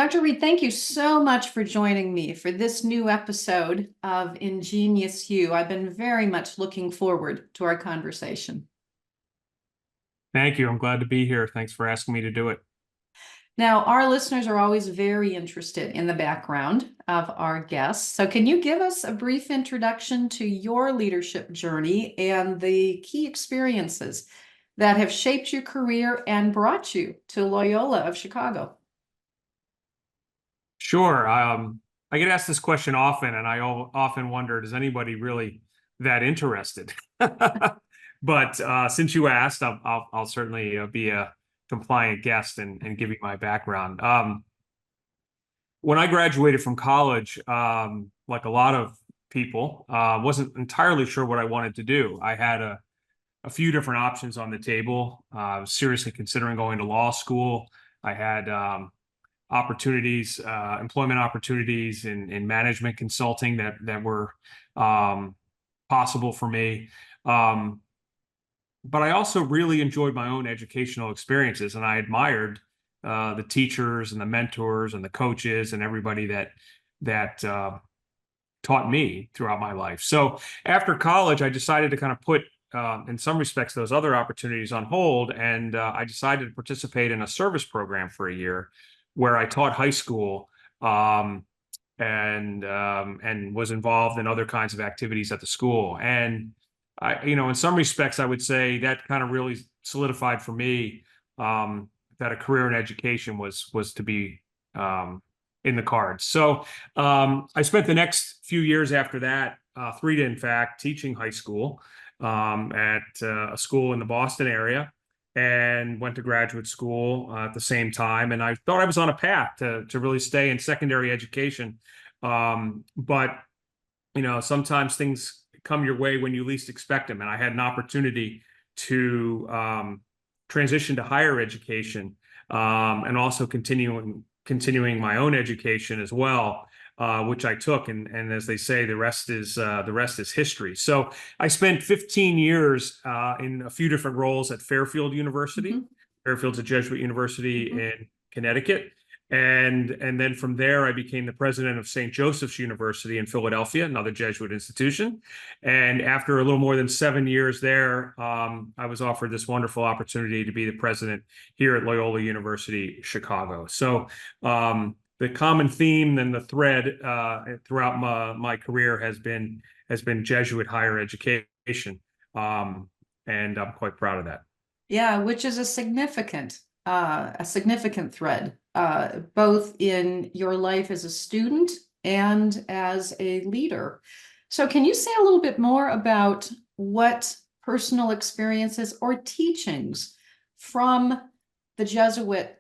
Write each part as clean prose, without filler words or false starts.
Dr. Reed, thank you so much for joining me for this new episode of Ingenious You. I've been very much looking forward to our conversation. Thank you. I'm glad to be here. Thanks for asking me to do it. Now, our listeners are always very interested in the background of our guests. So, can you give us a brief introduction to your leadership journey and the key experiences that have shaped your career and brought you to Loyola of Chicago? Sure. I get asked this question often, and I often wonder, does anybody really that interested? But since you asked, I'll certainly be a compliant guest and give you my background. When I graduated from college, like a lot of people, wasn't entirely sure what I wanted to do. I had a few different options on the table. I was seriously considering going to law school. I had employment opportunities in management consulting that were possible for me. But I also really enjoyed my own educational experiences, and I admired the teachers and the mentors and the coaches and everybody that taught me throughout my life. So after college, I decided to kind of put, in some respects, those other opportunities on hold, and I decided to participate in a service program for a year where I taught high school and was involved in other kinds of activities at the school. And in some respects, I would say that kind of really solidified for me that a career in education was to be in the cards. So I spent the next few years after that, three in fact, teaching high school at a school in the Boston area, and went to graduate school at the same time. And I thought I was on a path to really stay in secondary education. But sometimes things come your way when you least expect them. And I had an opportunity to transition to higher education, and also continuing my own education as well, which I took. And as they say, the rest is history. So I spent 15 years in a few different roles at Fairfield University. Mm-hmm. Fairfield's a Jesuit university Mm-hmm. in Connecticut. And then from there, I became the president of St. Joseph's University in Philadelphia, another Jesuit institution. And after a little more than 7 years there, I was offered this wonderful opportunity to be the president here at Loyola University Chicago. So the common theme and the thread throughout my career has been Jesuit higher education, and I'm quite proud of that. Yeah, which is a significant thread, both in your life as a student and as a leader. So can you say a little bit more about what personal experiences or teachings from the Jesuit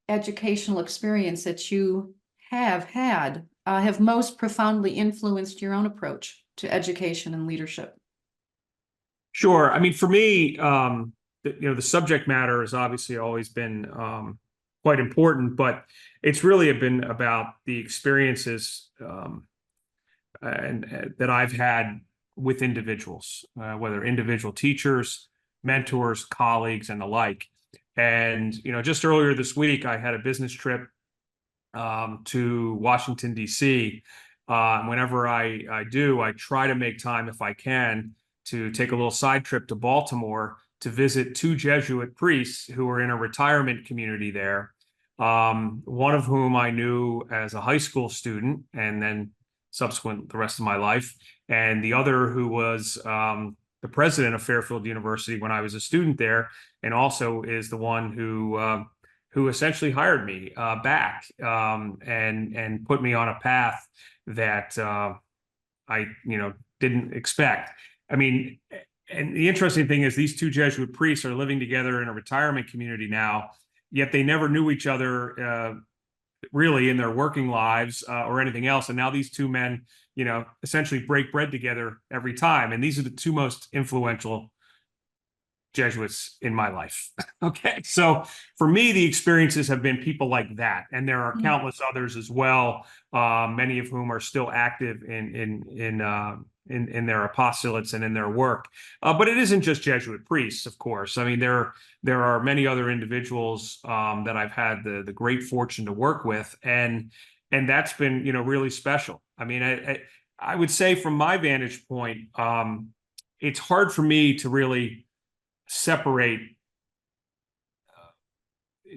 educational experience that you have had have most profoundly influenced your own approach to education and leadership? Sure. I mean, for me, the subject matter has obviously always been quite important, but it's really been about the experiences and that I've had with individuals, whether individual teachers, mentors, colleagues, and the like. And just earlier this week, I had a business trip to Washington, D.C. Whenever I do, I try to make time, if I can, to take a little side trip to Baltimore to visit two Jesuit priests who were in a retirement community there. One of whom I knew as a high school student, and then subsequent the rest of my life, and the other who was the president of Fairfield University when I was a student there, and also is the one who essentially hired me back and put me on a path that I didn't expect. I mean, and the interesting thing is these two Jesuit priests are living together in a retirement community now, yet they never knew each other really in their working lives or anything else. And now these two men, essentially break bread together every time. And these are the two most influential Jesuits in my life. Okay. So for me, the experiences have been people like that. And there are countless others as well, many of whom are still active in in their apostolates and in their work. But it isn't just Jesuit priests, of course. I mean, there are many other individuals that I've had the great fortune to work with, and that's been, really special. I mean, I would say from my vantage point, it's hard for me to really separate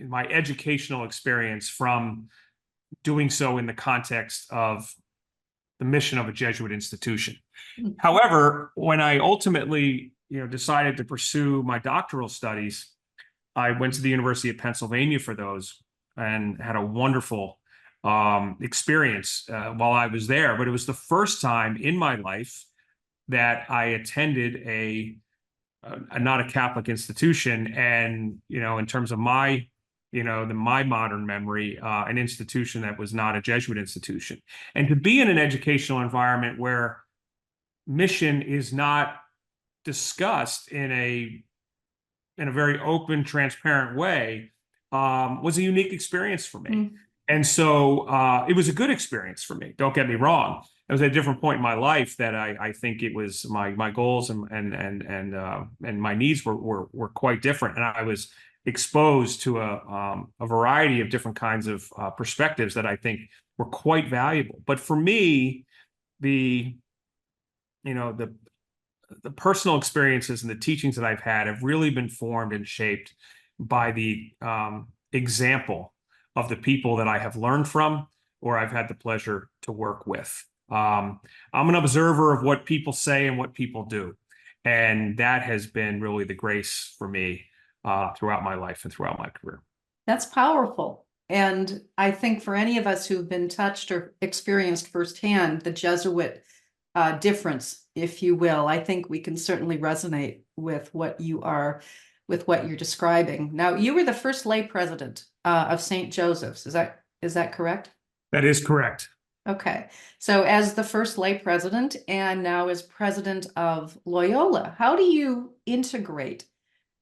my educational experience from doing so in the context of the mission of a Jesuit institution. However, when I ultimately, decided to pursue my doctoral studies, I went to the University of Pennsylvania for those and had a wonderful experience while I was there. But it was the first time in my life that I attended a not a Catholic institution, and in terms of my my modern memory, an institution that was not a Jesuit institution. And to be in an educational environment where mission is not discussed in a very open, transparent way was a unique experience for me. Mm-hmm. And so it was a good experience for me. Don't get me wrong. It was at a different point in my life that I think it was my goals and my needs were quite different, and I was exposed to a variety of different kinds of perspectives that I think were quite valuable. But for me, the personal experiences and the teachings that I've had have really been formed and shaped by the example of the people that I have learned from or I've had the pleasure to work with. I'm an observer of what people say and what people do. And that has been really the grace for me throughout my life and throughout my career. That's powerful. And I think for any of us who've been touched or experienced firsthand the Jesuit difference, if you will, I think we can certainly resonate with what you're describing. Now, you were the first lay president of St. Joseph's. Is that correct? That is correct. Okay. So as the first lay president and now as president of Loyola, how do you integrate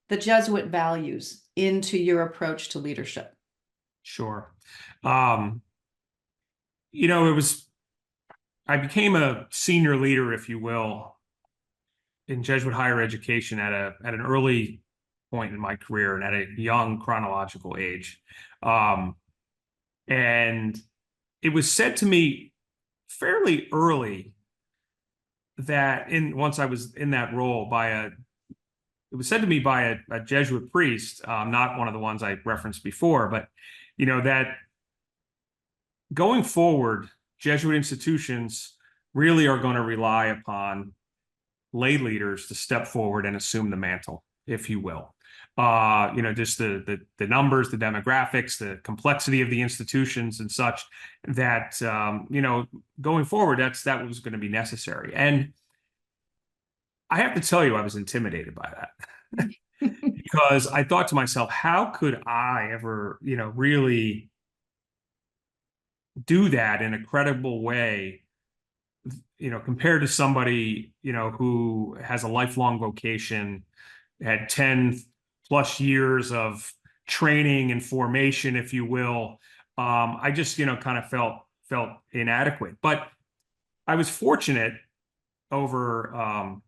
the Jesuit values into your approach to leadership? Sure. I became a senior leader, if you will, in Jesuit higher education at an early point in my career and at a young chronological age. And it was said to me fairly early that once I was in that role it was said to me by a Jesuit priest, not one of the ones I referenced before, but that going forward, Jesuit institutions really are going to rely upon lay leaders to step forward and assume the mantle, if you will. Just the numbers, the demographics, the complexity of the institutions and such that, going forward, that was going to be necessary. And I have to tell you, I was intimidated by that because I thought to myself, how could I ever, really do that in a credible way, compared to somebody, who has a lifelong vocation, had 10 plus years of training and formation, if you will. I just, kind of felt inadequate. But I was fortunate over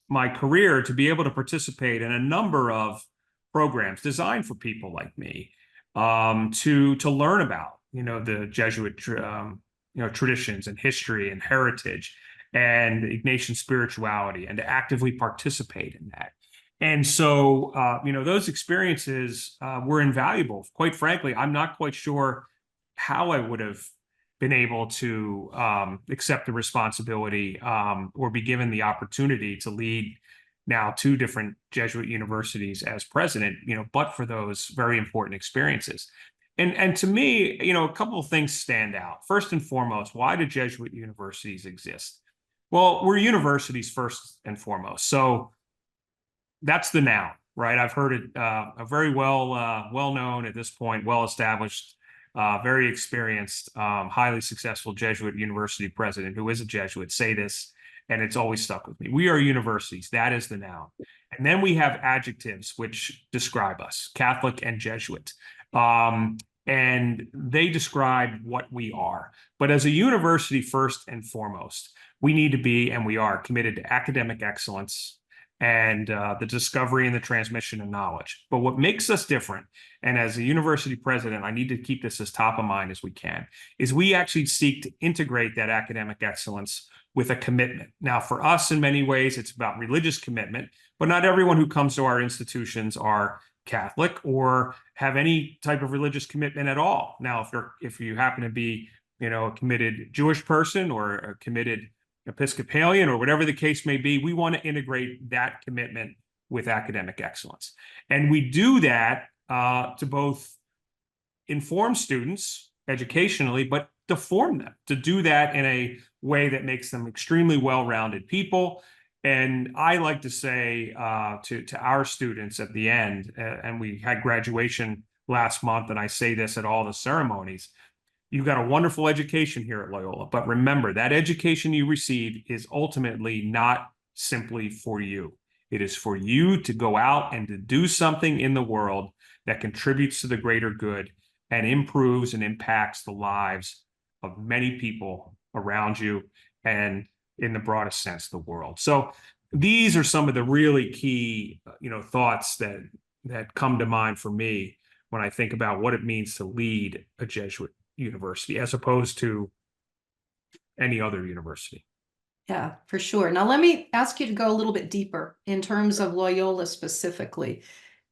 my career to be able to participate in a number of programs designed for people like me to learn about, the Jesuit traditions and history and heritage and Ignatian spirituality, and to actively participate in that. And so, those experiences were invaluable. Quite frankly, I'm not quite sure how I would have been able to accept the responsibility or be given the opportunity to lead now 2 different Jesuit universities as president, but for those very important experiences. And to me, a couple of things stand out. First and foremost, why do Jesuit universities exist? Well, we're universities first and foremost. So that's the noun, right? I've heard it a very well known at this point, well-established, very experienced, highly successful Jesuit university president who is a Jesuit say this, and it's always stuck with me. We are universities. That is the noun. And then we have adjectives which describe us, Catholic and Jesuit. and they describe what we are. But as a university, first and foremost, we need to be, and we are, committed to academic excellence and the discovery and the transmission of knowledge. But what makes us different, and as a university president, I need to keep this as top of mind as we can, is we actually seek to integrate that academic excellence with a commitment. Now, for us, in many ways, it's about religious commitment, but not everyone who comes to our institutions are Catholic or have any type of religious commitment at all. Now, if you happen to be, a committed Jewish person or a committed Episcopalian or whatever the case may be, we want to integrate that commitment with academic excellence. And we do that to both inform students educationally, but to form them, to do that in a way that makes them extremely well-rounded people. And I like to say to our students at the end, and we had graduation last month, and I say this at all the ceremonies, you've got a wonderful education here at Loyola, but remember that education you receive is ultimately not simply for you. It is for you to go out and to do something in the world that contributes to the greater good and improves and impacts the lives of many people around you and, in the broadest sense, the world. So these are some of the really key, thoughts that come to mind for me when I think about what it means to lead a Jesuit university as opposed to any other university. Yeah, for sure. Now, let me ask you to go a little bit deeper in terms of Loyola specifically.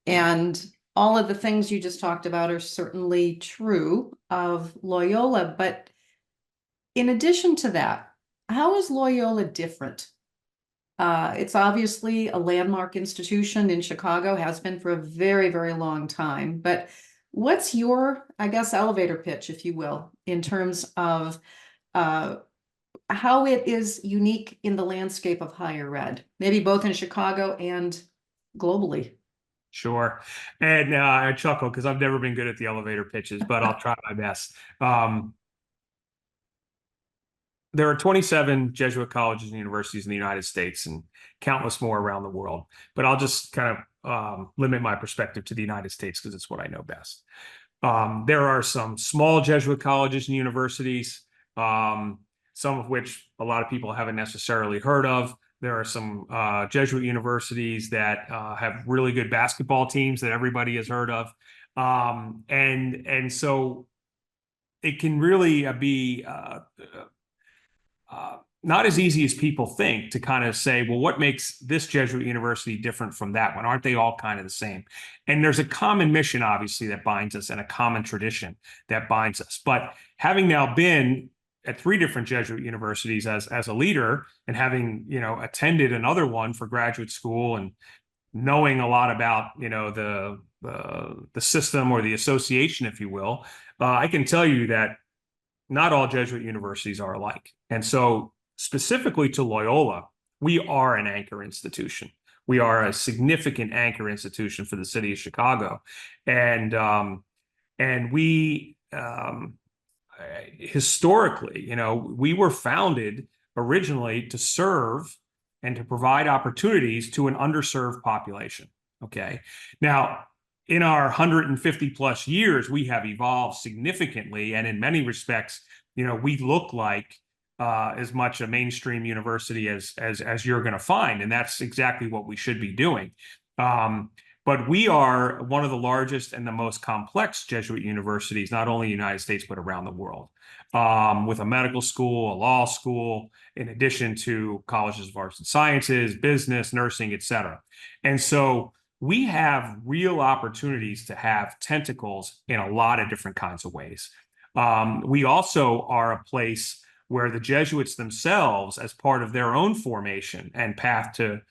And all of the things you just talked about are certainly true of Loyola. But in addition to that, how is Loyola different? It's obviously a landmark institution in Chicago, has been for a very, very long time. But what's your, I guess, elevator pitch, if you will, in terms of how it is unique in the landscape of higher ed, maybe both in Chicago and globally? Sure. And I chuckle because I've never been good at the elevator pitches, but I'll try my best. There are 27 Jesuit colleges and universities in the United States and countless more around the world. But I'll just kind of limit my perspective to the United States because it's what I know best. There are some small Jesuit colleges and universities, some of which a lot of people haven't necessarily heard of. There are some Jesuit universities that have really good basketball teams that everybody has heard of. And so it can really be not as easy as people think to kind of say, well, what makes this Jesuit university different from that one? Aren't they all kind of the same? And there's a common mission, obviously, that binds us and a common tradition that binds us. But having now been at 3 different Jesuit universities as a leader and having, attended another one for graduate school and knowing a lot about, the system or the association, if you will, I can tell you that not all Jesuit universities are alike. And so specifically to Loyola, we are an anchor institution. We are a significant anchor institution for the city of Chicago. And we historically, we were founded originally to serve and to provide opportunities to an underserved population. Okay. Now, in our 150 plus years, we have evolved significantly. And in many respects, we look like as much a mainstream university as you're going to find. And that's exactly what we should be doing. But we are one of the largest and the most complex Jesuit universities, not only in the United States, but around the world, with a medical school, a law school, in addition to colleges of arts and sciences, business, nursing, et cetera. And so we have real opportunities to have tentacles in a lot of different kinds of ways. We also are a place where the Jesuits themselves, as part of their own formation and path to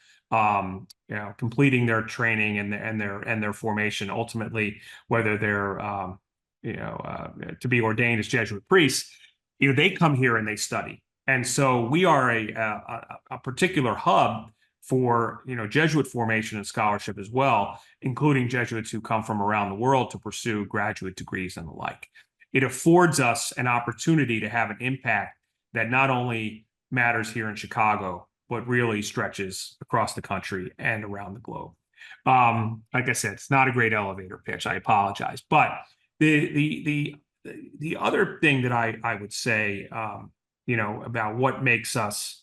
completing their training and their formation, ultimately, whether they're to be ordained as Jesuit priests, they come here and they study. And so we are a particular hub for Jesuit formation and scholarship as well, including Jesuits who come from around the world to pursue graduate degrees and the like. It affords us an opportunity to have an impact that not only matters here in Chicago, but really stretches across the country and around the globe. Like I said, it's not a great elevator pitch. I apologize, but The other thing that I would say, about what makes us,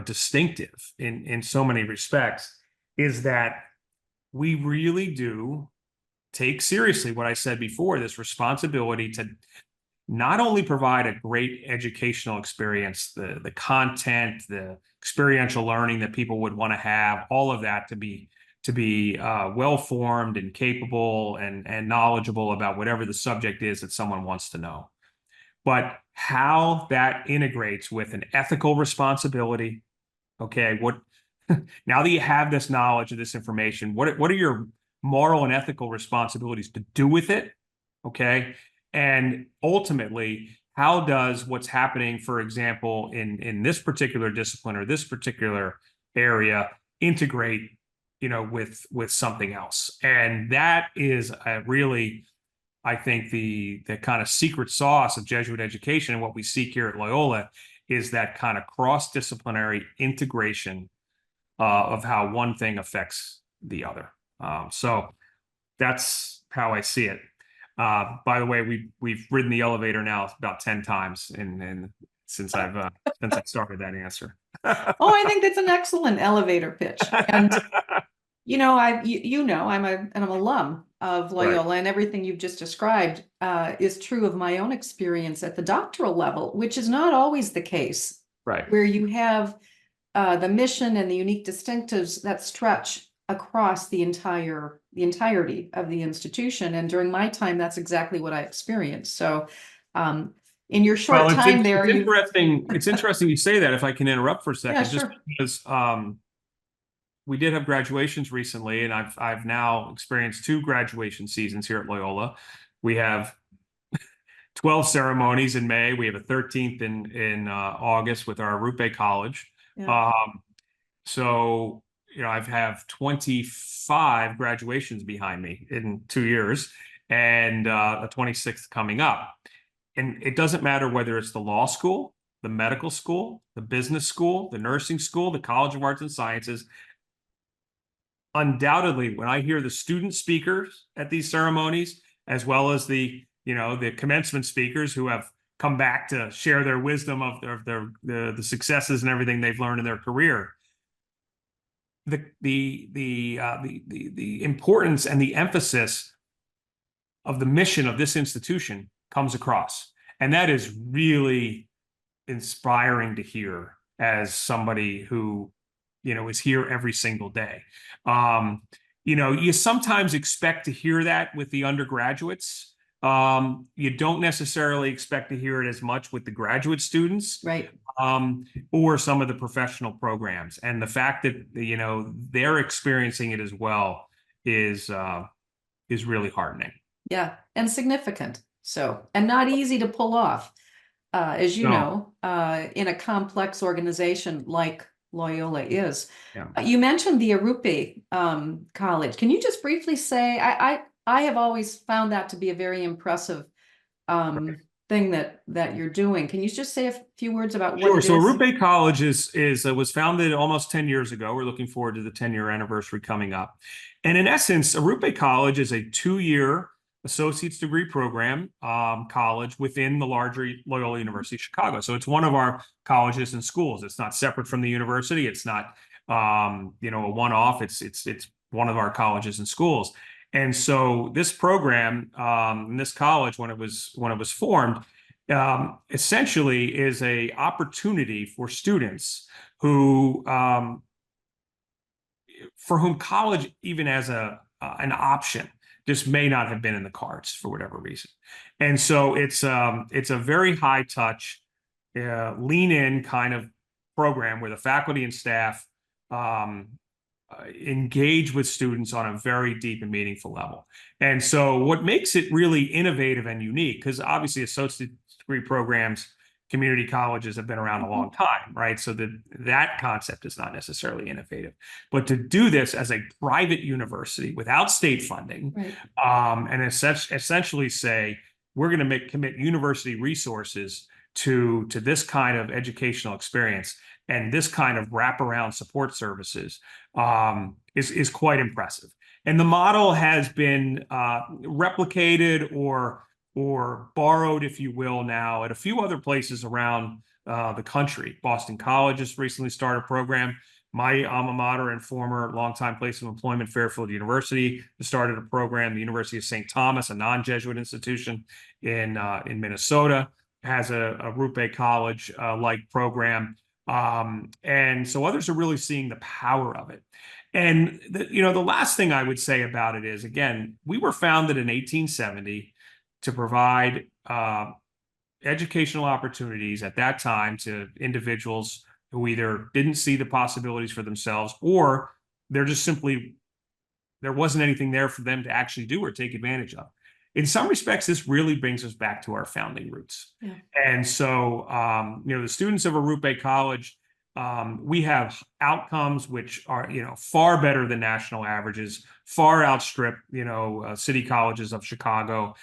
distinctive in so many respects is that we really do take seriously what I said before, this responsibility to not only provide a great educational experience, the content, the experiential learning that people would want to have, all of that to be well formed and capable and knowledgeable about whatever the subject is that someone wants to know, but how that integrates with an ethical responsibility. Okay, what now that you have this knowledge of this information, what are your moral and ethical responsibilities to do with it? Okay. And ultimately, how does what's happening, for example, in this particular discipline or this particular area integrate, with something else? And that is really, I think, the kind of secret sauce of Jesuit education, and what we seek here at Loyola is that kind of cross-disciplinary integration of how one thing affects the other. So that's how I see it. By the way, we've ridden the elevator now about 10 times since I've started that answer. Oh, I think that's an excellent elevator pitch. And I'm an alum of Right. Loyola, and everything you've just described is true of my own experience at the doctoral level, which is not always the case. Right. Where you have the mission and the unique distinctives that stretch across the entirety of the institution. And during my time, that's exactly what I experienced. So, in your short time there, it's interesting. It's interesting you say that. If I can interrupt for a second, yeah, just sure. because we did have graduations recently, and I've now experienced 2 graduation seasons here at Loyola. We have 12 ceremonies in May. We have a 13th in August with our Arrupe College. Yeah. So, I've have 25 graduations behind me in 2 years, and a 26th coming up. And it doesn't matter whether it's the law school, the medical school, the business school, the nursing school, the College of Arts and Sciences. Undoubtedly, when I hear the student speakers at these ceremonies, as well as the commencement speakers who have come back to share their wisdom of the successes and everything they've learned in their career, the importance and the emphasis of the mission of this institution comes across, and that is really inspiring to hear as somebody who is here every single day. You sometimes expect to hear that with the undergraduates. You don't necessarily expect to hear it as much with the graduate students, Right. Or some of the professional programs. And the fact that they're experiencing it as well is really heartening. Yeah, and significant. So, and not easy to pull off, as you No. know, in a complex organization like Loyola is. Yeah. You mentioned the Arrupe College. Can you just briefly say, I have always found that to be a very impressive thing that you're doing. Can you just say a few words about what Sure. it So is? Arrupe College was founded almost 10 years ago. We're looking forward to the 10-year anniversary coming up. And in essence, Arrupe College is a 2-year associate's degree program college within the larger Loyola University Chicago. So it's one of our colleges and schools. It's not separate from the university. It's not a one-off. It's one of our colleges and schools. And so this program, in this college, when it was formed, essentially is a opportunity for students who, for whom college, even as an option, just may not have been in the cards for whatever reason. And so it's a very high touch, lean in kind of program where the faculty and staff engage with students on a very deep and meaningful level. And so what makes it really innovative and unique, because obviously associate degree programs, community colleges have been around a long time, right? So that concept is not necessarily innovative. But to do this as a private university without state funding, Right. And essentially say, we're going to commit university resources to this kind of educational experience and this kind of wraparound support services, is quite impressive. And the model has been replicated or borrowed, if you will, now at a few other places around the country. Boston College has recently started a program. My alma mater and former longtime place of employment, Fairfield University, started a program. The University of St. Thomas, a non-Jesuit institution in Minnesota, has a Arrupe College like program. And so others are really seeing the power of it. And the last thing I would say about it is, again, we were founded in 1870 to provide educational opportunities at that time to individuals who either didn't see the possibilities for themselves, or there wasn't anything there for them to actually do or take advantage of. In some respects, this really brings us back to our founding roots. Yeah. And so, the students of Arrupe College, we have outcomes which are, far better than national averages, far outstrip, city colleges of Chicago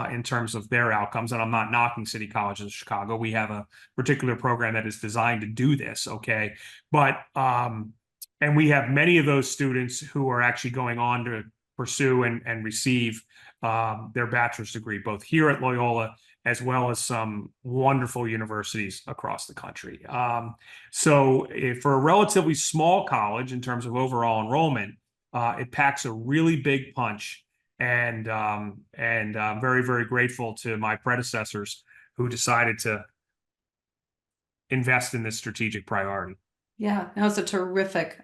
in terms of their outcomes. And I'm not knocking city colleges of Chicago. We have a particular program that is designed to do this, okay? But, and we have many of those students who are actually going on to pursue and receive their bachelor's degree, both here at Loyola as well as some wonderful universities across the country. So for a relatively small college in terms of overall enrollment, it packs a really big punch. And I'm very, very grateful to my predecessors who decided to invest in this strategic priority. Yeah, that was a terrific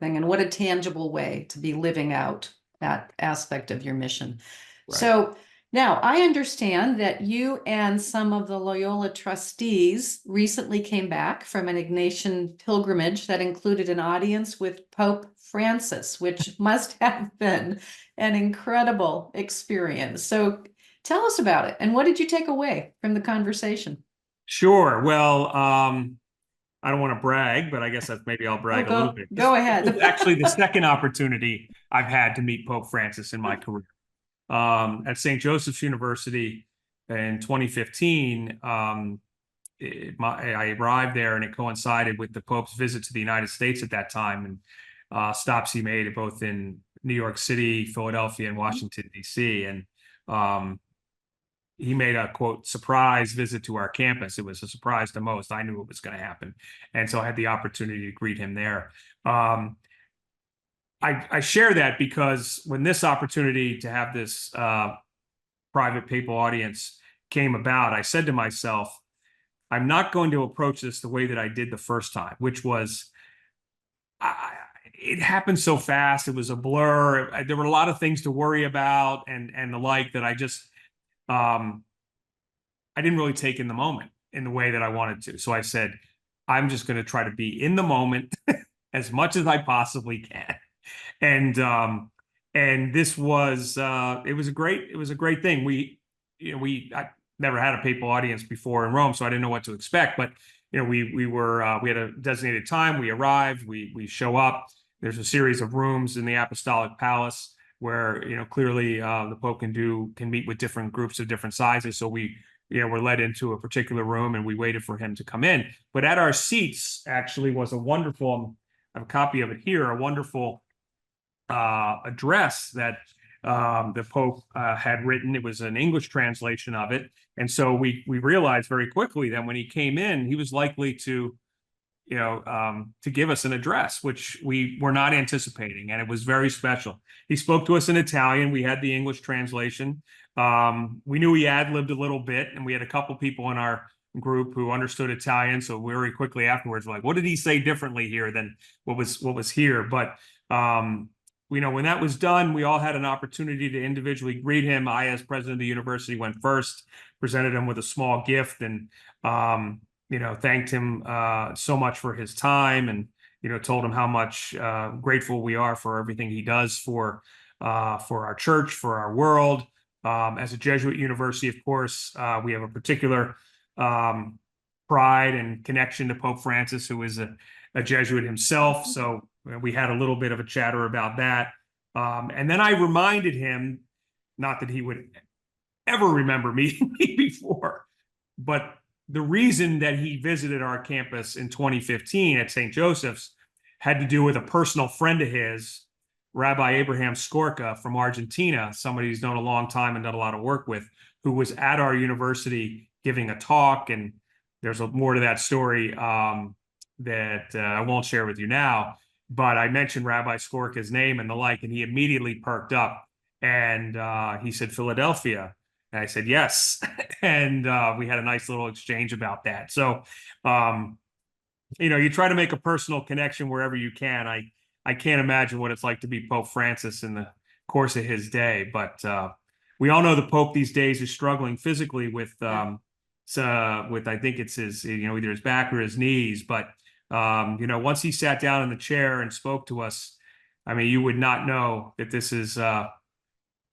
thing. And what a tangible way to be living out that aspect of your mission. Right. So now I understand that you and some of the Loyola trustees recently came back from an Ignatian pilgrimage that included an audience with Pope Francis, which must have been an incredible experience. So tell us about it. And what did you take away from the conversation? Sure. Well, I don't want to brag, but I guess maybe I'll brag a little bit. Go ahead. This was actually the second opportunity I've had to meet Pope Francis in my career. At St. Joseph's University in 2015, I arrived there and it coincided with the Pope's visit to the United States at that time, and stops he made both in New York City, Philadelphia, and Washington, D.C. And he made a, quote, surprise visit to our campus. It was a surprise to most. I knew it was going to happen. And so I had the opportunity to greet him there. I share that because when this opportunity to have this private papal audience came about, I said to myself, I'm not going to approach this the way that I did the first time, which was, it happened so fast. It was a blur. There were a lot of things to worry about and the like that I just, I didn't really take in the moment in the way that I wanted to. So I said, I'm just going to try to be in the moment as much as I possibly can. And this was, it was a great thing. I never had a papal audience before in Rome, so I didn't know what to expect, but we had a designated time. We arrived, we show up. There's a series of rooms in the Apostolic Palace where, clearly the Pope can meet with different groups of different sizes. So we were led into a particular room and we waited for him to come in. But at our seats actually was a wonderful, I have a copy of it here, a wonderful address that the Pope had written. It was an English translation of it. And so we realized very quickly that when he came in, he was likely to give us an address, which we were not anticipating. And it was very special. He spoke to us in Italian. We had the English translation. We knew he ad-libbed a little bit, and we had a couple people in our group who understood Italian. So very quickly afterwards, we're like, what did he say differently here than what was here? But when that was done, we all had an opportunity to individually greet him. I, as president of the university, went first, presented him with a small gift, and thanked him so much for his time, and told him how much grateful we are for everything he does for our church, for our world. As a Jesuit university, of course, we have a particular pride and connection to Pope Francis, who is a Jesuit himself. So we had a little bit of a chatter about that. And then I reminded him, not that he would ever remember meeting me before, but the reason that he visited our campus in 2015 at St. Joseph's had to do with a personal friend of his Rabbi Abraham Skorka from Argentina, somebody who's known a long time and done a lot of work with, who was at our university giving a talk. And there's more to that story that I won't share with you now. But I mentioned Rabbi Skorka's name and the like, and he immediately perked up. And he said, Philadelphia. And I said, yes. And we had a nice little exchange about that. So, you try to make a personal connection wherever you can. I can't imagine what it's like to be Pope Francis in the course of his day, but we all know the Pope these days is struggling physically with I think it's his, either his back or his knees. But once he sat down in the chair and spoke to us, I mean, you would not know that this is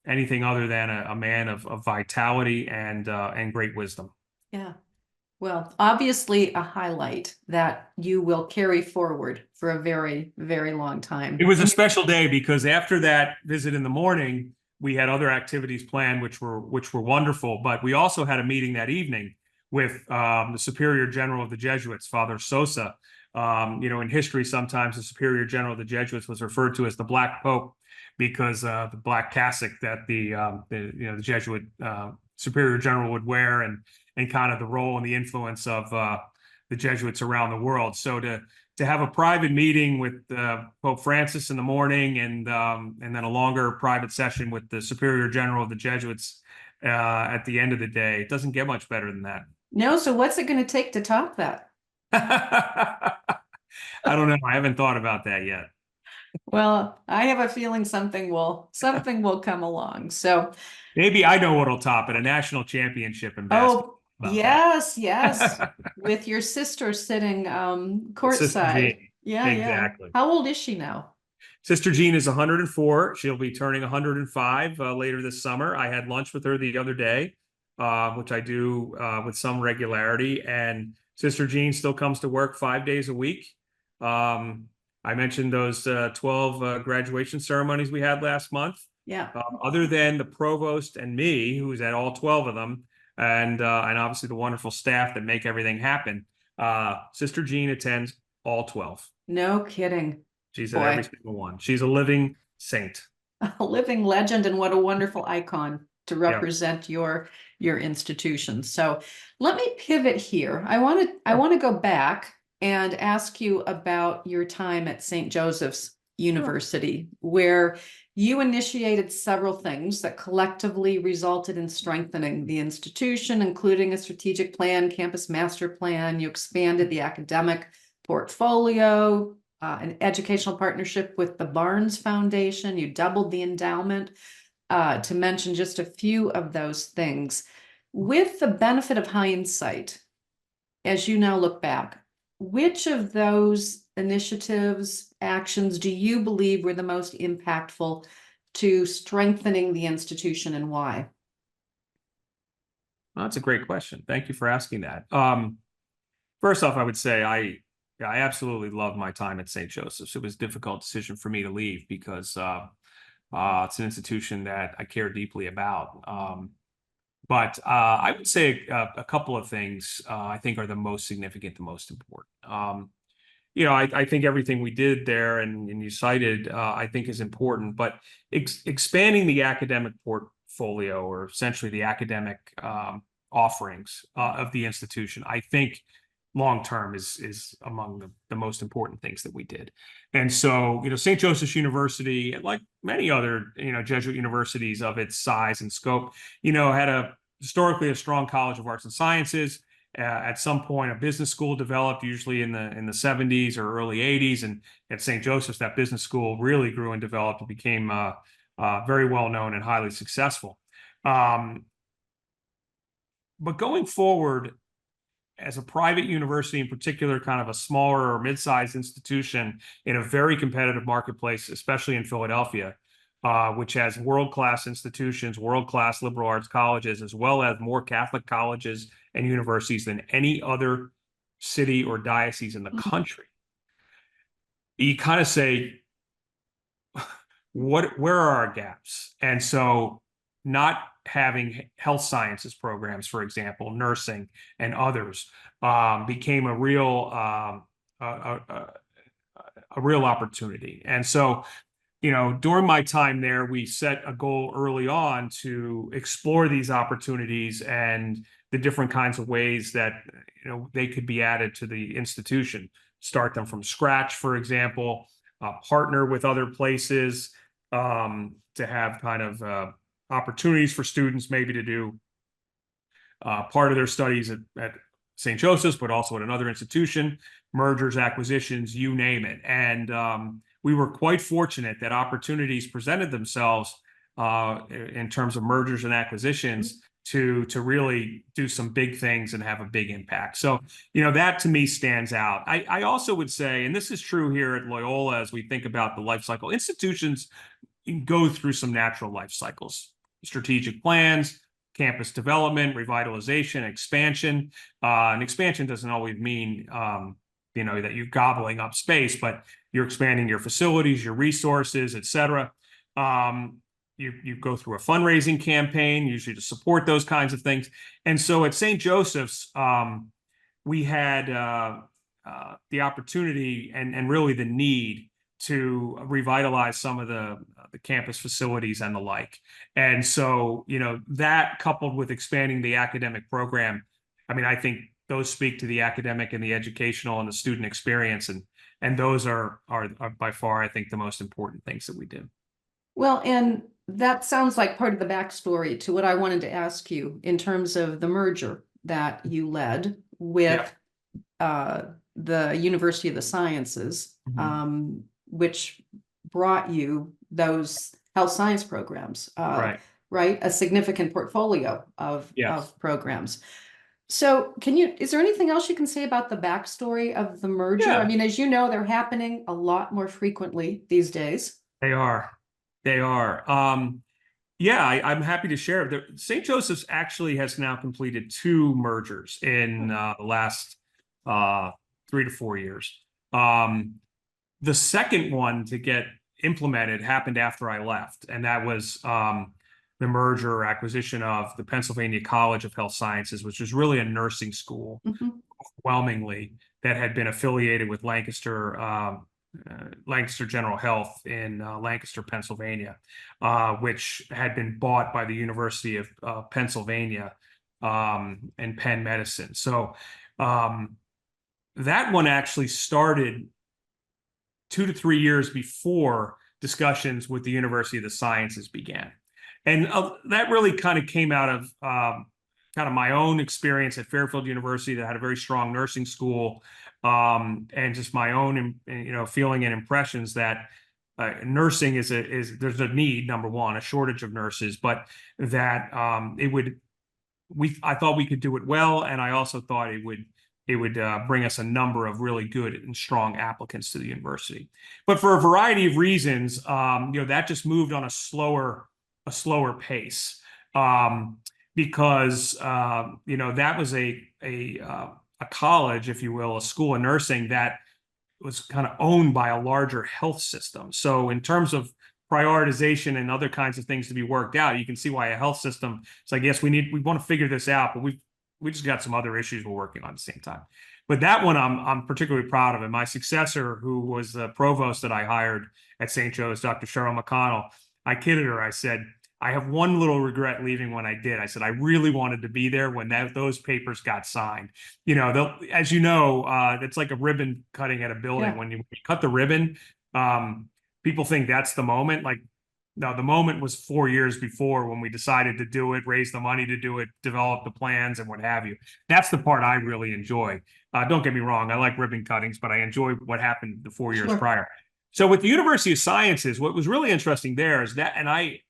anything other than a man of vitality and great wisdom. Yeah. Well, obviously a highlight that you will carry forward for a very, very long time. It was a special day because after that visit in the morning, we had other activities planned, which were wonderful. But we also had a meeting that evening with the Superior General of the Jesuits, Father Sosa. In history, sometimes the Superior General of the Jesuits was referred to as the Black Pope because the black cassock that the Jesuit Superior General would wear, and kind of the role and the influence of the Jesuits around the world. So to have a private meeting with Pope Francis in the morning, and then a longer private session with the Superior General of the Jesuits at the end of the day, it doesn't get much better than that. No, so what's it going to take to top that? I don't know. I haven't thought about that yet. Well, I have a feeling something will come along. So maybe I know what'll top it, a national championship in basketball. Yes, yes. With your sister sitting courtside. Sister Jean. Yeah, exactly. Yeah. How old is she now? Sister Jean is 104. She'll be turning 105 later this summer. I had lunch with her the other day, which I do with some regularity. And Sister Jean still comes to work 5 days a week. I mentioned those 12 graduation ceremonies we had last month. Yeah. Other than the provost and me, who was at all 12 of them, and obviously the wonderful staff that make everything happen, Sister Jean attends all 12. No kidding. She's at every single one. She's a living saint. A living legend, and what a wonderful icon to represent your institution. So let me pivot here. I want to go back and ask you about your time at St. Joseph's University, where you initiated several things that collectively resulted in strengthening the institution, including a strategic plan, campus master plan. You expanded the academic portfolio, an educational partnership with the Barnes Foundation. You doubled the endowment, to mention just a few of those things. With the benefit of hindsight, as you now look back, which of those initiatives, actions do you believe were the most impactful to strengthening the institution, and why? Well, that's a great question. Thank you for asking that. First off, I would say I absolutely love my time at St. Joseph's. It was a difficult decision for me to leave because it's an institution that I care deeply about. But I would say a couple of things I think are the most significant, the most important. I think everything we did there and you cited, I think is important, but expanding the academic portfolio, or essentially the academic offerings of the institution, I think long-term is among the most important things that we did. And so, St. Joseph's University, like many other, Jesuit universities of its size and scope, had historically a strong College of Arts and Sciences. At some point, a business school developed, usually in the 70s or early 80s. And at St. Joseph's, that business school really grew and developed and became very well known and highly successful. But going forward, as a private university, in particular, kind of a smaller or mid-sized institution in a very competitive marketplace, especially in Philadelphia, which has world-class institutions, world-class liberal arts colleges, as well as more Catholic colleges and universities than any other city or diocese in the country. You kind of say, where are our gaps? And so not having health sciences programs, for example, nursing and others, became a real opportunity. And so during my time there, we set a goal early on to explore these opportunities and the different kinds of ways that, they could be added to the institution. Start them from scratch, for example, partner with other places, to have kind of opportunities for students maybe to do part of their studies at St. Joseph's, but also at another institution, mergers, acquisitions, you name it. And we were quite fortunate that opportunities presented themselves in terms of mergers and acquisitions to really do some big things and have a big impact. So, that to me stands out. I also would say, and this is true here at Loyola, as we think about the life cycle, institutions go through some natural life cycles, strategic plans, campus development, revitalization, expansion. And expansion doesn't always mean, that you're gobbling up space, but you're expanding your facilities, your resources, et cetera. You go through a fundraising campaign, usually to support those kinds of things. And so at St. Joseph's, we had the opportunity and really the need to revitalize some of the campus facilities and the like. And so, that coupled with expanding the academic program, I think those speak to the academic and the educational and the student experience. And those are by far, I think, the most important things that we do. Well, and that sounds like part of the backstory to what I wanted to ask you in terms of the merger that you led with the University of the Sciences, which brought you those health science programs, right? A significant portfolio of programs. So is there anything else you can say about the backstory of the merger? Yeah. As you know, they're happening a lot more frequently these days. They are. I'm happy to share. St. Joseph's actually has now completed 2 mergers in the last 3 to 4 years. The second one to get implemented happened after I left, and that was the merger or acquisition of the Pennsylvania College of Health Sciences, which was really a nursing school, overwhelmingly, that had been affiliated with Lancaster General Health in Lancaster, Pennsylvania, which had been bought by the University of Pennsylvania and Penn Medicine. So that one actually started 2 to 3 years before discussions with the University of the Sciences began. And that really kind of came out of kind of my own experience at Fairfield University, that had a very strong nursing school, and just my own, feeling and impressions that nursing is there's a need, number one, a shortage of nurses, but that I thought we could do it well, and I also thought it would bring us a number of really good and strong applicants to the university. But for a variety of reasons, that just moved on a slower pace, because that was a college, if you will, a school of nursing that was kind of owned by a larger health system. So in terms of prioritization and other kinds of things to be worked out, you can see why a health system, it's like, yes, we want to figure this out, but we just got some other issues we're working on at the same time. But that one I'm particularly proud of. And my successor, who was the provost that I hired at St. Joe's, Dr. Cheryl McConnell, I kidded her. I said, I have one little regret leaving when I did. I said, I really wanted to be there when those papers got signed. As you know, it's like a ribbon cutting at a building. Yeah. When you cut the ribbon, people think that's the moment. Like, no, the moment was 4 years before, when we decided to do it, raise the money to do it, develop the plans and what have you. That's the part I really enjoy. Don't get me wrong, I like ribbon cuttings, but I enjoy what happened the 4 years prior. So with the University of Sciences, what was really interesting there is that, and I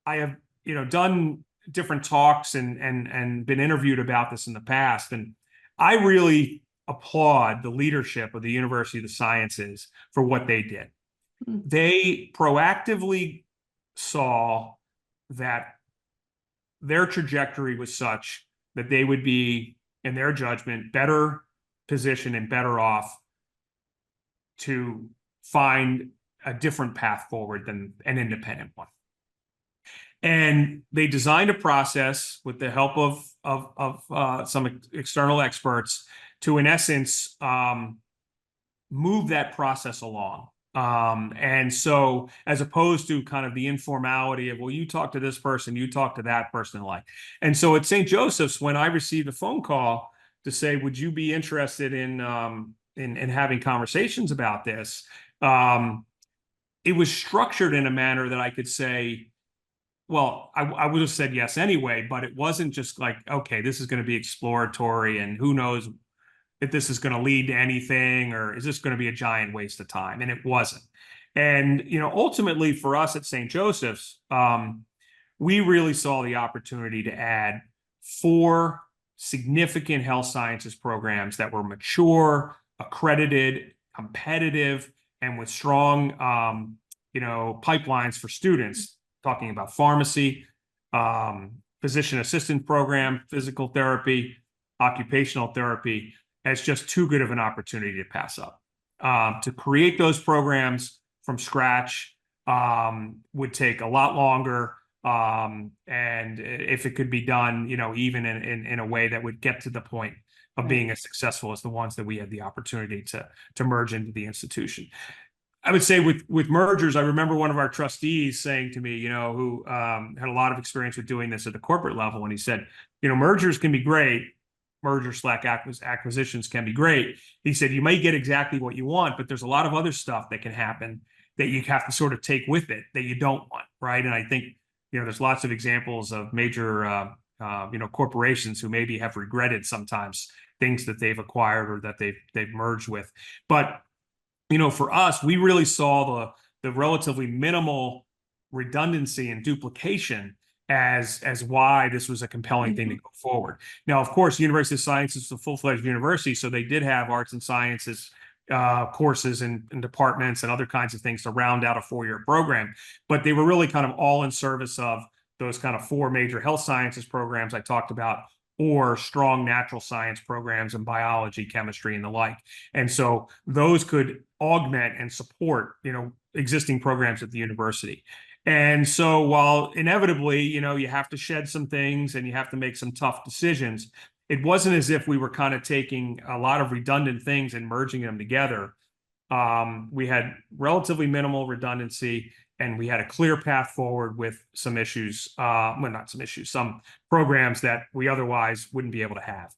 have, done different talks and been interviewed about this in the past, and I really applaud the leadership of the University of the Sciences for what they did. They proactively saw that their trajectory was such that they would be, in their judgment, better positioned and better off to find a different path forward than an independent one. And they designed a process with the help of some external experts to, in essence, move that process along. And so as opposed to kind of the informality of, well, you talk to this person, you talk to that person alike. And so at St. Joseph's, when I received a phone call to say, would you be interested in having conversations about this? It was structured in a manner that I could say, well, I would have said yes anyway, but it wasn't just like, okay, this is going to be exploratory and who knows if this is going to lead to anything, or is this going to be a giant waste of time? And it wasn't. And, ultimately for us at St. Joseph's, we really saw the opportunity to add 4 significant health sciences programs that were mature, accredited, competitive, and with strong, pipelines for students, talking about pharmacy, physician assistant program, physical therapy, occupational therapy, as just too good of an opportunity to pass up. To create those programs from scratch would take a lot longer. And if it could be done, even in a way that would get to the point of being as successful as the ones that we had the opportunity to merge into the institution. I would say with mergers, I remember one of our trustees saying to me, who had a lot of experience with doing this at the corporate level, and he said, mergers can be great. Mergers/acquisitions can be great. He said, you may get exactly what you want, but there's a lot of other stuff that can happen that you have to sort of take with it that you don't want, right? And I think, there's lots of examples of major, corporations who maybe have regretted sometimes things that they've acquired or that they've merged with. But, for us, we really saw the relatively minimal redundancy and duplication as why this was a compelling thing to go forward. Now, of course, University of Science is a full-fledged university, so they did have arts and sciences courses and departments and other kinds of things to round out a 4-year program. But they were really kind of all in service of those kind of 4 major health sciences programs I talked about, or strong natural science programs in biology, chemistry, and the like. And so those could augment and support, existing programs at the university. And so while inevitably, you have to shed some things and you have to make some tough decisions, it wasn't as if we were kind of taking a lot of redundant things and merging them together. We had relatively minimal redundancy, and we had a clear path forward with some issues, not some issues, some programs that we otherwise wouldn't be able to have.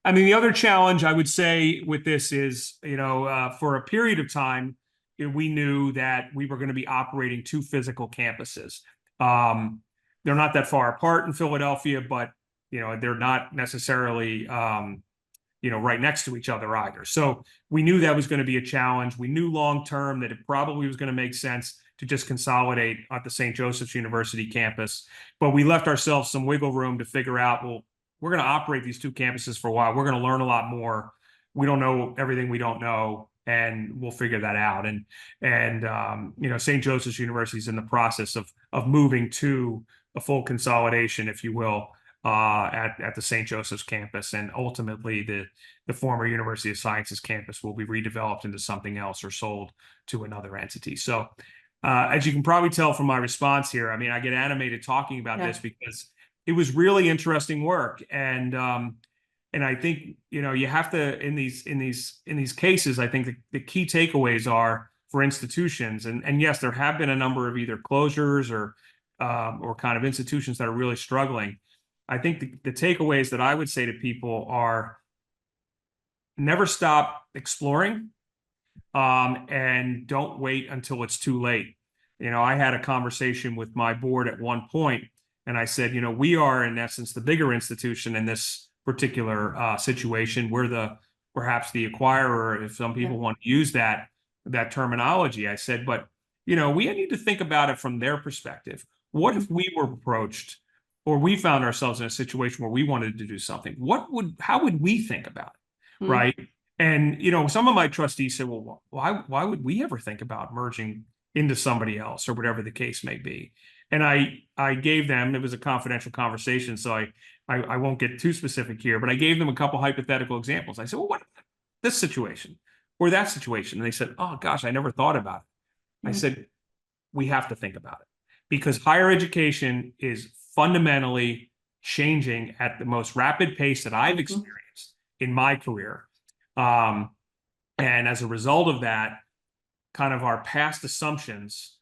I mean, the other challenge I would say with this is, for a period of time, we knew that we were going to be operating 2 physical campuses. They're not that far apart in Philadelphia, but they're not necessarily right next to each other either. So we knew that was going to be a challenge. We knew long term that it probably was going to make sense to just consolidate at the St. Joseph's University campus. But we left ourselves some wiggle room to figure out, well, we're going to operate these 2 campuses for a while. We're going to learn a lot more. We don't know everything we don't know, and we'll figure that out. And St. Joseph's University is in the process of moving to a full consolidation, if you will, at the St. Joseph's campus, and ultimately the former University of Sciences campus will be redeveloped into something else or sold to another entity. So, as you can probably tell from my response here, I mean, I get animated talking about this because it was really interesting work, and I think you have to in these cases. I think the key takeaways are for institutions, and yes, there have been a number of either closures or kind of institutions that are really struggling. I think the takeaways that I would say to people are never stop exploring, and don't wait until it's too late. I had a conversation with my board at one point, and I said, we are in essence the bigger institution in this particular situation. We're perhaps the acquirer, if some people want to use that terminology. I said, but we need to think about it from their perspective. What if we were approached, or we found ourselves in a situation where we wanted to do something? How would we think about it, right? And some of my trustees said, well, why would we ever think about merging into somebody else, or whatever the case may be? And I gave them, it was a confidential conversation, so I won't get too specific here, but I gave them a couple hypothetical examples. I said, well, what about this situation or that situation? And they said, oh gosh, I never thought about it. I said, we have to think about it, because higher education is fundamentally changing at the most rapid pace that I've experienced in my career. And as a result of that, kind of our past assumptions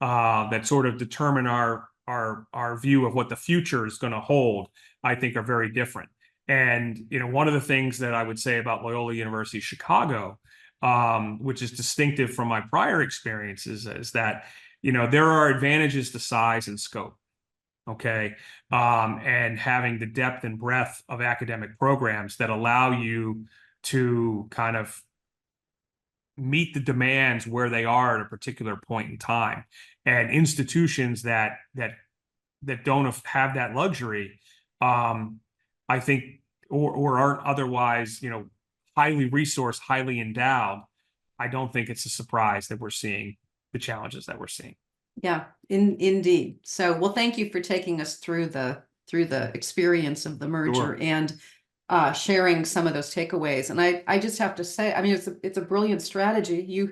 that sort of determine our view of what the future is going to hold, I think are very different. And one of the things that I would say about Loyola University Chicago, which is distinctive from my prior experiences, is that there are advantages to size and scope. Okay. And having the depth and breadth of academic programs that allow you to kind of meet the demands where they are at a particular point in time. And institutions that don't have that luxury, I think, or aren't otherwise, highly resourced, highly endowed, I don't think it's a surprise that we're seeing the challenges that we're seeing. Yeah, indeed. So, well, thank you for taking us through the experience of the merger Sure. and sharing some of those takeaways. And I just have to say, I mean, it's a brilliant strategy.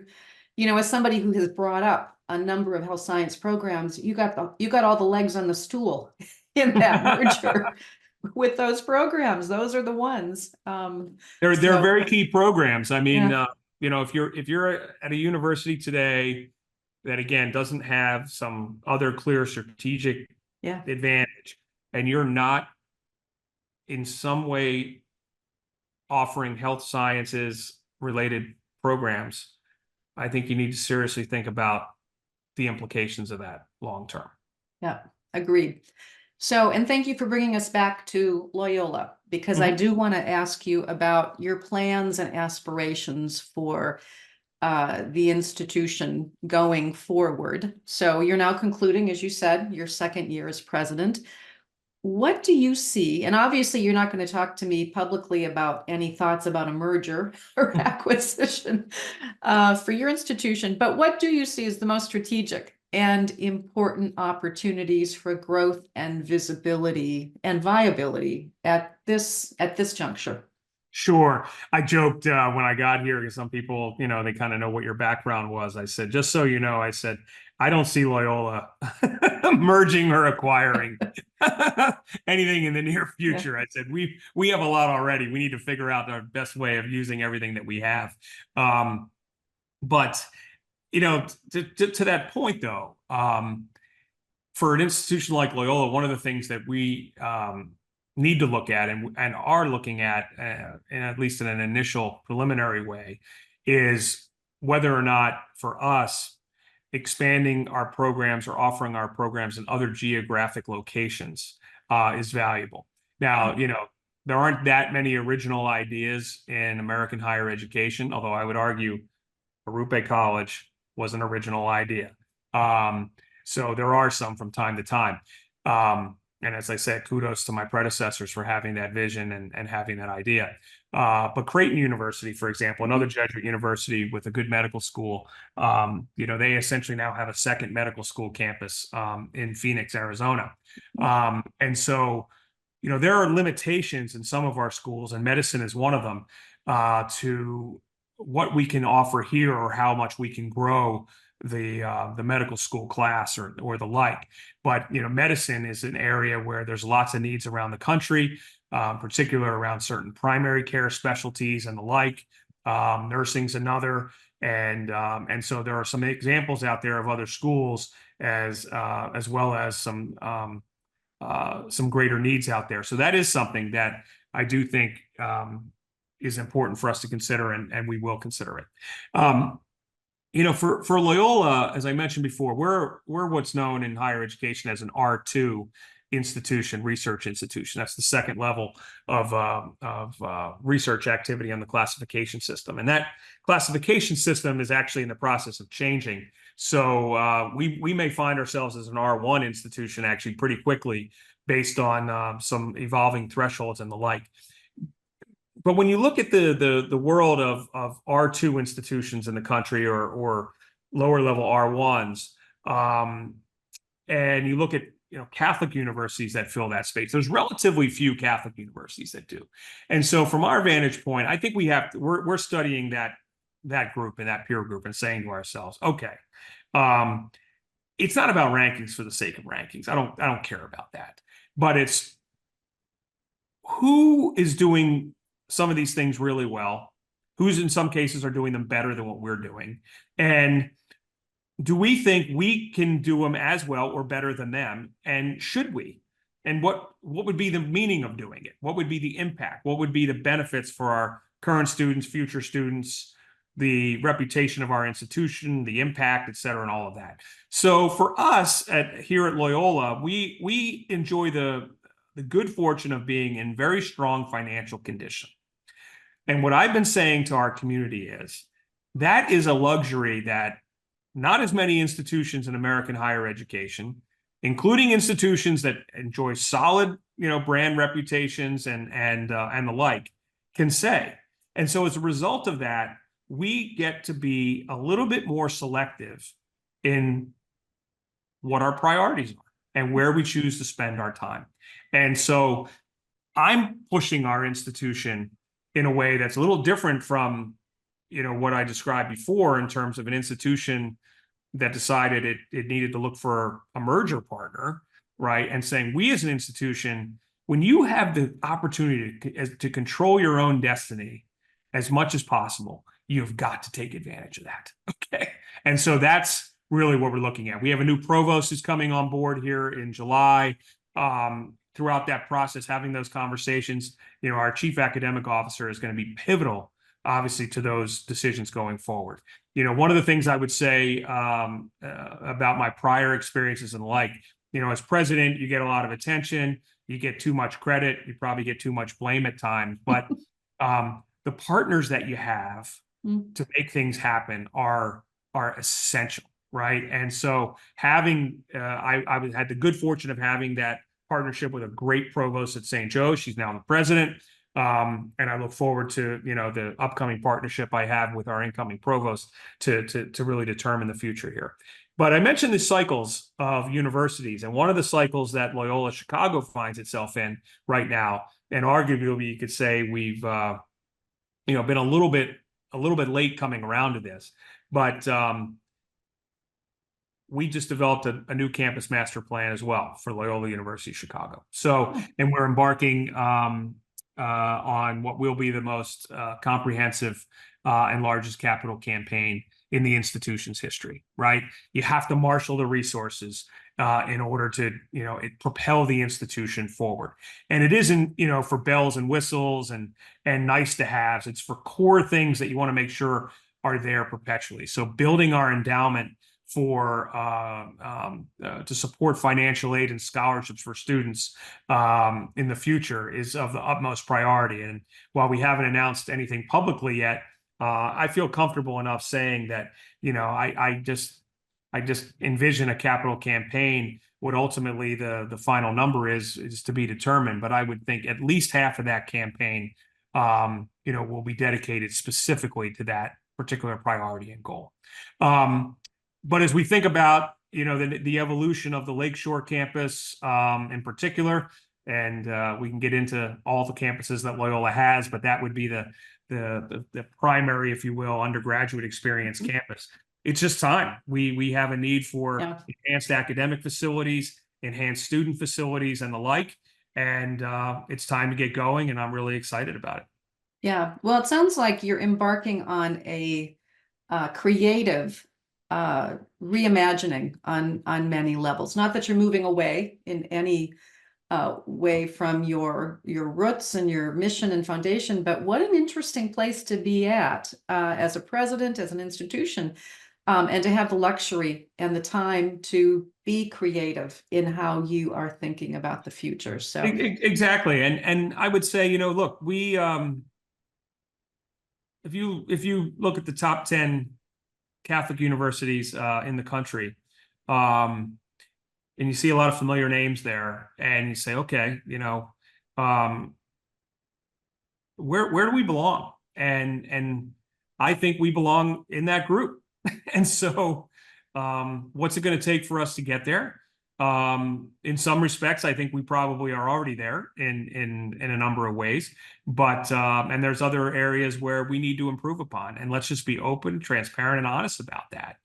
As somebody who has brought up a number of health science programs, you got all the legs on the stool in that merger with those programs. Those are the ones. They're So very key programs. I mean, yeah, if you're at a university today that again doesn't have some other clear strategic yeah, advantage, and you're not in some way offering health sciences related programs, I think you need to seriously think about the implications of that long term. yeah, agreed. So, and thank you for bringing us back to Loyola, because I do want to ask you about your plans and aspirations for the institution going forward. So you're now concluding, as you said, your second year as president. What do you see? And obviously, you're not going to talk to me publicly about any thoughts about a merger or acquisition for your institution, but what do you see as the most strategic and important opportunities for growth and visibility and viability at this juncture? Sure. I joked when I got here because some people, they kind of know what your background was. I said, just so you know, I said, I don't see Loyola merging or acquiring anything in the near future. I said, we have a lot already. We need to figure out our best way of using everything that we have. But, to that point, though, for an institution like Loyola, one of the things that we need to look at and are looking at, at least in an initial preliminary way, is whether or not for us expanding our programs or offering our programs in other geographic locations is valuable. Now, there aren't that many original ideas in American higher education, although I would argue Arrupe College was an original idea. So there are some from time to time. And as I said, kudos to my predecessors for having that vision and having that idea. But Creighton University, for example, another Jesuit university with a good medical school, they essentially now have a second medical school campus in Phoenix, Arizona. And so, there are limitations in some of our schools, and medicine is one of them, to what we can offer here or how much we can grow the medical school class or the like. But medicine is an area where there's lots of needs around the country, particularly around certain primary care specialties and the like. Nursing's another, and so there are some examples out there of other schools as well as some greater needs out there. So that is something that I do think is important for us to consider, and we will consider it. For Loyola, as I mentioned before, we're what's known in higher education as an R2 institution, research institution. That's the second level of research activity on the classification system. And that classification system is actually in the process of changing. So we may find ourselves as an R1 institution actually pretty quickly based on some evolving thresholds and the like. But when you look at the world of R2 institutions in the country or lower level R1s, and you look at Catholic universities that fill that space, there's relatively few Catholic universities that do. And so from our vantage point, I think we're studying that group and that peer group and saying to ourselves, okay, it's not about rankings for the sake of rankings. I don't care about that. But it's who is doing some of these things really well, who's in some cases are doing them better than what we're doing, and do we think we can do them as well or better than them? And should we? And what would be the meaning of doing it? What would be the impact? What would be the benefits for our current students, future students, the reputation of our institution, the impact, et cetera, and all of that. So for us here at Loyola, we enjoy the good fortune of being in very strong financial condition. And what I've been saying to our community is that is a luxury that not as many institutions in American higher education, including institutions that enjoy solid, brand reputations and the like, can say. And so as a result of that, we get to be a little bit more selective in what our priorities are and where we choose to spend our time. And so I'm pushing our institution in a way that's a little different from, what I described before in terms of an institution that decided it needed to look for a merger partner, right? And saying, we as an institution, when you have the opportunity to control your own destiny as much as possible, you've got to take advantage of that, okay? And so that's really what we're looking at. We have a new provost who's coming on board here in July. Throughout that process, having those conversations, our chief academic officer is going to be pivotal, obviously, to those decisions going forward. One of the things I would say about my prior experiences and the like, as president, you get a lot of attention, you get too much credit, you probably get too much blame at times, but the partners that you have to make things happen are essential, right? And so having, I had the good fortune of having that partnership with a great provost at St. Joe's. She's now the president. And I look forward to, the upcoming partnership I have with our incoming provost to really determine the future here. But I mentioned the cycles of universities, and one of the cycles that Loyola Chicago finds itself in right now, and arguably you could say we've, been a little bit late coming around to this, but we just developed a new campus master plan as well for Loyola University Chicago. So, and we're embarking on what will be the most comprehensive and largest capital campaign in the institution's history, right? You have to marshal the resources in order to, propel the institution forward. And it isn't, for bells and whistles and nice to haves. It's for core things that you want to make sure are there perpetually. So building our endowment for to support financial aid and scholarships for students in the future is of the utmost priority. And while we haven't announced anything publicly yet, I feel comfortable enough saying that, I just envision a capital campaign. What ultimately the final number is to be determined. But I would think at least half of that campaign, will be dedicated specifically to that particular priority and goal. But as we think about, the evolution of the Lakeshore campus in particular, and we can get into all the campuses that Loyola has, but that would be the primary, if you will, undergraduate experience campus. It's just time. We have a need for enhanced academic facilities, enhanced student facilities, and the like. And it's time to get going, and I'm really excited about it. Yeah. Well, it sounds like you're embarking on a creative reimagining on many levels. Not that you're moving away in any way from your roots and your mission and foundation, but what an interesting place to be at as a president, as an institution, and to have the luxury and the time to be creative in how you are thinking about the future. So exactly, and I would say, look, we if you look at the top 10 Catholic universities in the country, and you see a lot of familiar names there, and you say, okay, where do we belong? And I think we belong in that group. And so, what's it going to take for us to get there? In some respects, I think we probably are already there in a number of ways, but and there's other areas where we need to improve upon, and let's just be open, transparent, and honest about that,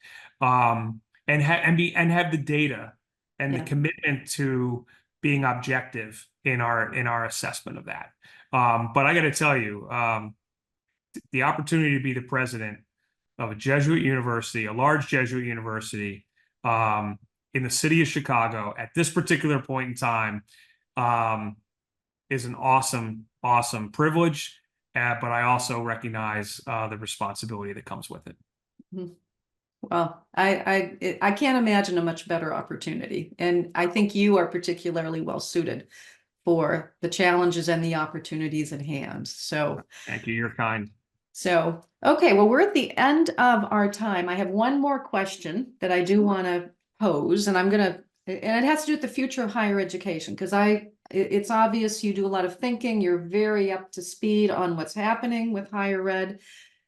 and have the data and the commitment to being objective in our assessment of that. But I got to tell you, the opportunity to be the president of a Jesuit university, a large Jesuit university, in the city of Chicago at this particular point in time, is an awesome, awesome privilege. But I also recognize the responsibility that comes with it. Mhm. Well, I can't imagine a much better opportunity, and I think you are particularly well suited for the challenges and the opportunities at hand. So, Thank you. You're kind. okay, well, we're at the end of our time. I have one more question that I do want to pose, and and it has to do with the future of higher education, because it's obvious you do a lot of thinking. You're very up to speed on what's happening with higher ed.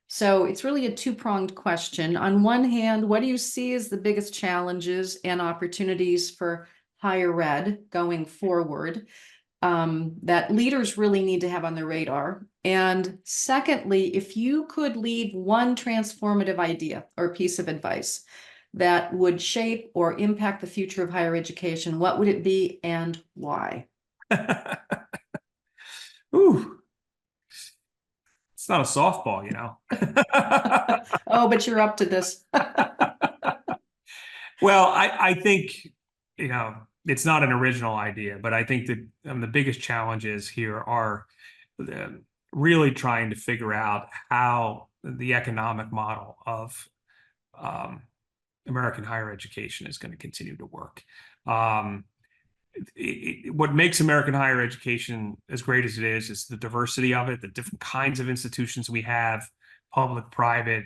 So it's really a two-pronged question. On one hand, what do you see as the biggest challenges and opportunities for higher ed going forward, that leaders really need to have on their radar? And secondly, if you could leave one transformative idea or piece of advice that would shape or impact the future of higher education, what would it be and why? Ooh, it's not a softball, you know. Oh, but you're up to this. Well, I think, you know, it's not an original idea, but I think that the biggest challenges here are really trying to figure out how the economic model of American higher education is going to continue to work. What makes American higher education as great as it is the diversity of it, the different kinds of institutions we have, public, private,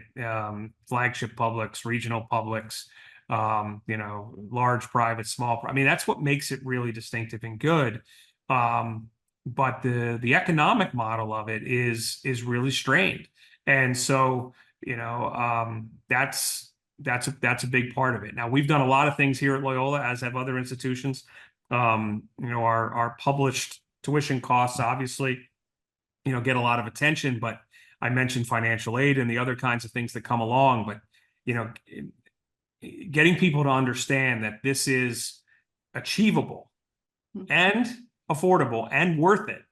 flagship publics, regional publics, you know, large private, small. I mean, that's what makes it really distinctive and good. But the economic model of it is really strained, and so you know that's a big part of it. Now we've done a lot of things here at Loyola, as have other institutions. You know, our published tuition costs obviously, you know, get a lot of attention, but I mentioned financial aid and the other kinds of things that come along. But, you know, getting people to understand that this is achievable and affordable and worth it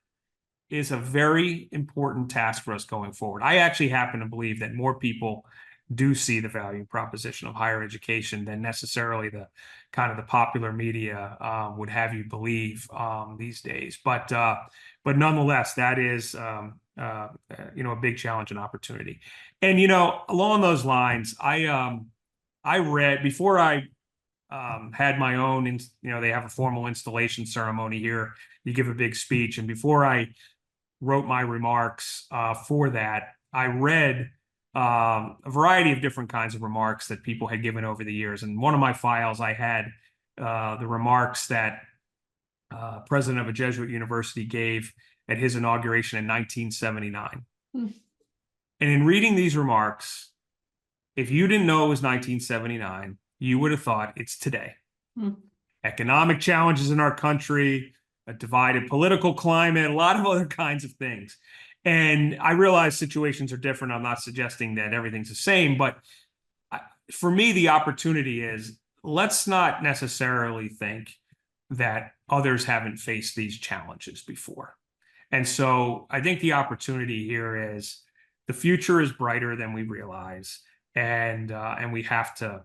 is a very important task for us going forward. I actually happen to believe that more people do see the value proposition of higher education than necessarily the kind of the popular media would have you believe these days. But nonetheless, that is you know, a big challenge and opportunity. And you know, along those lines, I read before I had my own, you know, they have a formal installation ceremony here. You give a big speech, and before I wrote my remarks for that, I read a variety of different kinds of remarks that people had given over the years. And one of my files, I had the remarks that president of a Jesuit university gave at his inauguration in 1979. And in reading these remarks, if you didn't know it was 1979, you would have thought it's today. Economic challenges in our country, a divided political climate, a lot of other kinds of things. And I realize situations are different. I'm not suggesting that everything's the same, but for me, the opportunity is, let's not necessarily think that others haven't faced these challenges before. And so I think the opportunity here is the future is brighter than we realize. And we have to,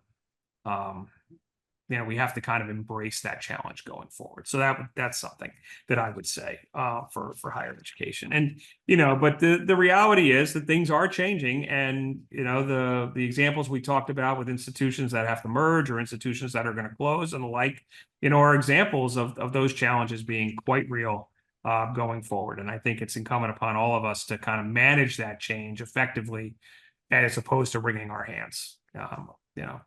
you know, we have to kind of embrace that challenge going forward. So that's something that I would say for higher education. And you know, but the reality is that things are changing, and you know, the examples we talked about with institutions that have to merge or institutions that are going to close and the like, you know, are examples of those challenges being quite real going forward. And I think it's incumbent upon all of us to kind of manage that change effectively, as opposed to wringing our hands. You know,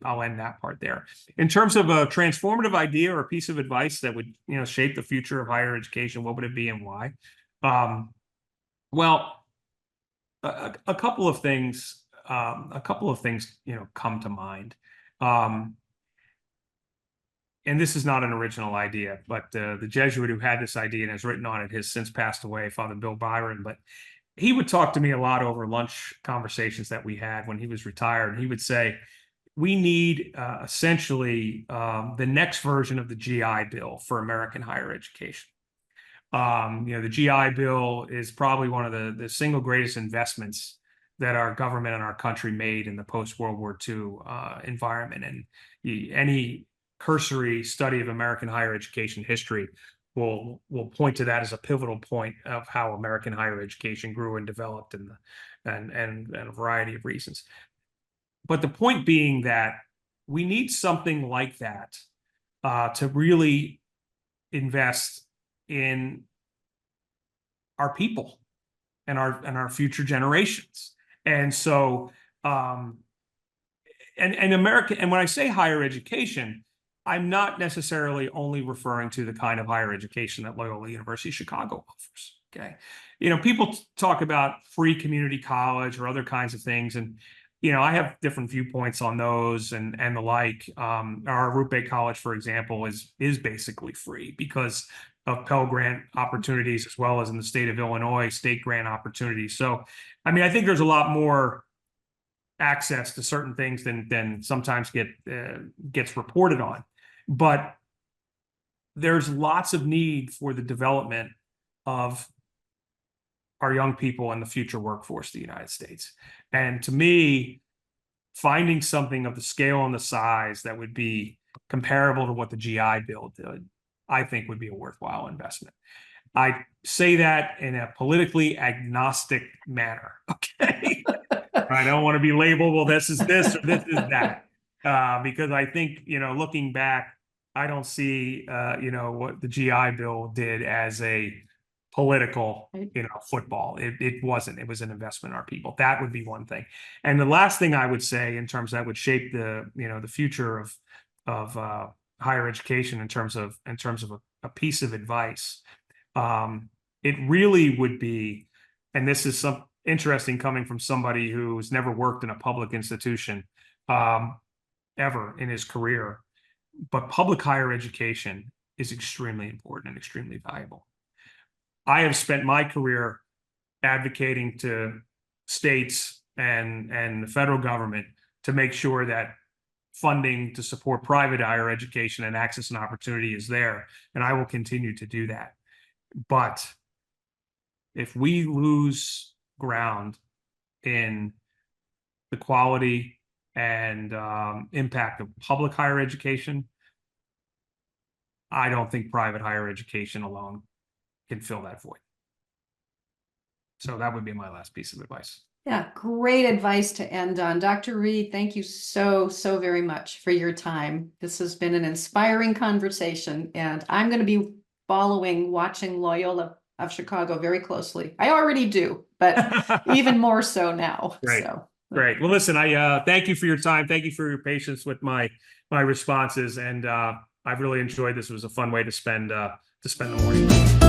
I'll end that part there. In terms of a transformative idea or a piece of advice that would, you know, shape the future of higher education, what would it be and why? Well, a couple of things, you know, come to mind. And this is not an original idea, but the Jesuit who had this idea and has written on it has since passed away, Father Bill Byron. But he would talk to me a lot over lunch conversations that we had when he was retired. And he would say, we need essentially the next version of the GI Bill for American higher education. The GI Bill is probably one of the single greatest investments that our government and our country made in the post-World War II environment. And any cursory study of American higher education history will point to that as a pivotal point of how American higher education grew and developed, and a variety of reasons. But the point being that we need something like that to really invest in our people and our future generations. And so, and America, and when I say higher education, I'm not necessarily only referring to the kind of higher education that Loyola University Chicago offers. Okay. People talk about free community college or other kinds of things. And, I have different viewpoints on those and the like. Our Arrupe College, for example, is basically free because of Pell Grant opportunities, as well as in the state of Illinois, state grant opportunities. So, I think there's a lot more access to certain things than sometimes gets reported on. But there's lots of need for the development of our young people and the future workforce of the United States. And to me, finding something of the scale and the size that would be comparable to what the GI Bill did, I think would be a worthwhile investment. I say that in a politically agnostic manner. Okay. I don't want to be labeled, well, this is this or this is that. Because I think, looking back, I don't see, what the GI Bill did as a political, football. It wasn't. It was an investment in our people. That would be one thing. And the last thing I would say, in terms that would shape the future of higher education, in terms of a piece of advice, it really would be, and this is some interesting coming from somebody who's never worked in a public institution ever in his career, but public higher education is extremely important and extremely valuable. I have spent my career advocating to states and the federal government to make sure that funding to support private higher education and access and opportunity is there, and I will continue to do that. But if we lose ground in the quality and impact of public higher education, I don't think private higher education alone can fill that void. So that would be my last piece of advice. Yeah, great advice to end on. Dr. Reed, thank you so very much for your time. This has been an inspiring conversation, and I'm going to be watching Loyola of Chicago very closely. I already do, but even more so now. Great. So. Great. Well, listen, I thank you for your time. Thank you for your patience with my responses, and I've really enjoyed this. It was a fun way to spend the morning.